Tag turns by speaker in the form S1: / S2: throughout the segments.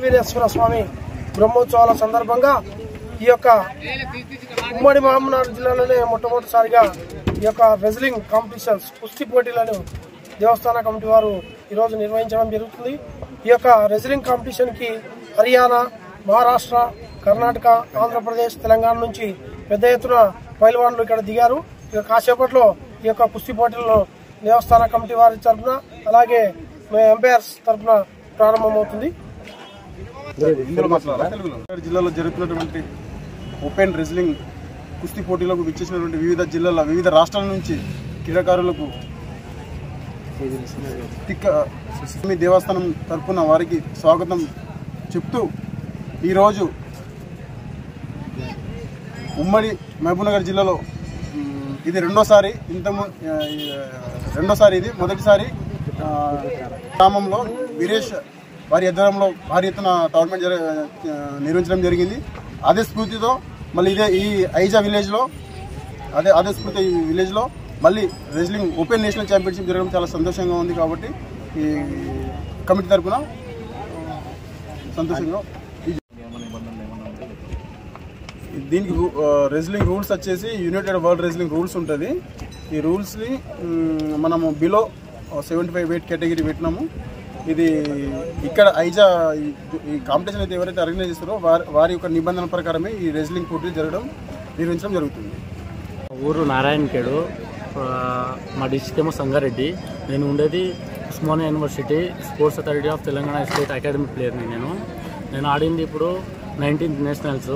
S1: వీరేశ్వర స్వామి బ్రహ్మోత్సవాల సందర్భంగా ఈ యొక్క ఉమ్మడి మహబూబ్నగర్ జిల్లాలోనే మొట్టమొదటిసారిగా ఈ యొక్క రెజ్లింగ్ కాంపిటీషన్స్ కుస్తీ పోటీలను దేవస్థాన కమిటీ వారు ఈరోజు నిర్వహించడం జరుగుతుంది. ఈ యొక్క రెజ్లింగ్ కాంపిటీషన్కి హర్యానా, మహారాష్ట్ర, కర్ణాటక, ఆంధ్రప్రదేశ్, తెలంగాణ నుంచి పెద్ద ఎత్తున పైల్వాన్లు ఇక్కడ దిగారు. ఇక కాసేపట్లో ఈ యొక్క కుస్తీ పోటీలను దేవస్థాన కమిటీ వారి తరఫున అలాగే ఎంపైర్స్ తరఫున ప్రారంభమవుతుంది.
S2: జిల్లాలో జరుగుతున్నటువంటి ఓపెన్ రెజ్లింగ్ కుస్తీ పోటీలకు విచ్చేసినటువంటి వివిధ జిల్లాల వివిధ రాష్ట్రాల నుంచి క్రీడాకారులకు దేవస్థానం తరఫున వారికి స్వాగతం చెప్తూ ఈరోజు ఉమ్మడి మహబూబ్నగర్ జిల్లాలో ఇది రెండోసారి ఇది మొదటిసారి గ్రామంలో వీరేష్ వారి ఆధ్వర్యంలో భారీ ఎత్తున టోర్నమెంట్ నిర్వహించడం జరిగింది. అదే స్ఫూర్తితో మళ్ళీ ఈ ఐజా విలేజ్లో అదే స్ఫూర్తి విలేజ్లో మళ్ళీ రెజ్లింగ్ ఓపెన్ నేషనల్ ఛాంపియన్షిప్ జరగడం చాలా సంతోషంగా ఉంది. కాబట్టి ఈ కమిటీ తరఫున సంతోషంగా దీనికి రెజ్లింగ్ రూల్స్ వచ్చేసి యునైటెడ్ వరల్డ్ రెజ్లింగ్ రూల్స్ ఉంటుంది. ఈ రూల్స్ని మనము బిలో 75 వెయిట్ కేటగిరీ పెట్టినాము. ఇది ఇక్కడ ఐజా ఈ కాంపిటీషన్ అయితే ఎవరైతే ఆర్గనైజ్ చేస్తారో వారి యొక్క నిబంధన ప్రకారమే ఈ రెజ్లింగ్ పోటీలు నిర్వహించడం జరుగుతుంది.
S3: ఊరు నారాయణఖేడు, మా డిస్ట్రిక్ట్ ఏమో సంగారెడ్డి. నేను ఉండేది Osmania university sports authority of Telangana state academic ప్లేయర్ని. నేను ఆడింది ఇప్పుడు 19th నేషనల్స్,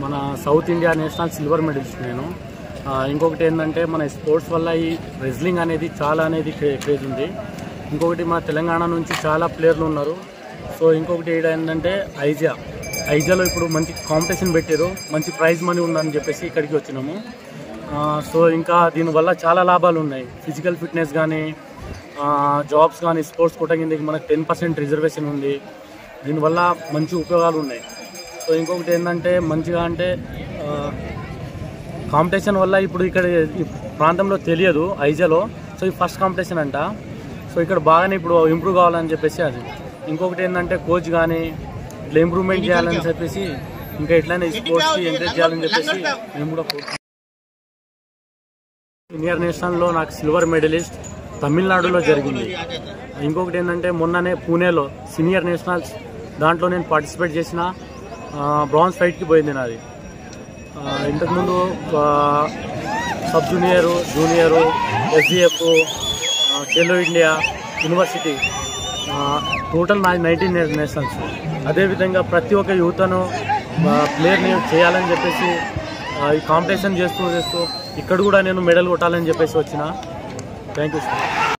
S3: మన south India national silver medalist నేను. ఇంకొకటి ఏంటంటే మన స్పోర్ట్స్ వల్ల ఈ రెజ్లింగ్ అనేది చాలా క్రేజ్ ఉంది. ఇంకొకటి మా తెలంగాణ నుంచి చాలా ప్లేయర్లు ఉన్నారు. సో ఇంకొకటి ఏంటంటే ఐజాలో ఇప్పుడు మంచి కాంపిటీషన్ పెట్టారు, మంచి ప్రైజ్ మనీ ఉందని చెప్పేసి ఇక్కడికి వచ్చినాము. సో ఇంకా దీనివల్ల చాలా లాభాలు ఉన్నాయి. ఫిజికల్ ఫిట్నెస్ కానీ, జాబ్స్ కానీ, స్పోర్ట్స్ కోటా కిందకి మనకు 10% రిజర్వేషన్ ఉంది. దీనివల్ల మంచి ఉపయోగాలు ఉన్నాయి. సో ఇంకొకటి ఏంటంటే మంచిగా అంటే కాంపిటీషన్ వల్ల ఇప్పుడు ఇక్కడ ఈ ప్రాంతంలో తెలియదు ఐజాలో. సో ఈ ఫస్ట్ కాంపిటీషన్ అంట. సో ఇక్కడ బాగానే ఇప్పుడు ఇంప్రూవ్ కావాలని చెప్పేసి అది. ఇంకొకటి ఏంటంటే కోచ్ కానీ ఇట్లా ఇంప్రూవ్మెంట్ చేయాలని చెప్పేసి ఇంకా ఇట్లానే స్పోర్ట్స్కి ఎంకరేజ్ చేయాలని చెప్పేసి మేము కూడా సీనియర్ నేషనల్లో నాకు సిల్వర్ మెడలిస్ట్ తమిళనాడులో జరిగింది. ఇంకొకటి ఏంటంటే మొన్ననే పూణేలో సీనియర్ నేషనల్స్ దాంట్లో నేను పార్టిసిపేట్ చేసిన బ్రాంజ్ ఫైట్కి పోయింది నాది. ఇంతకుముందు sub junior, SDF, Khelo India, university total నాది 19 నేషనల్స్. అదేవిధంగా ప్రతి ఒక్క యువతను ప్లేయర్ని చేయాలని చెప్పేసి ఈ కాంపిటీషన్ చేస్తూ ఇక్కడ కూడా నేను మెడల్ కొట్టాలని చెప్పేసి వచ్చిన. Thank you sir.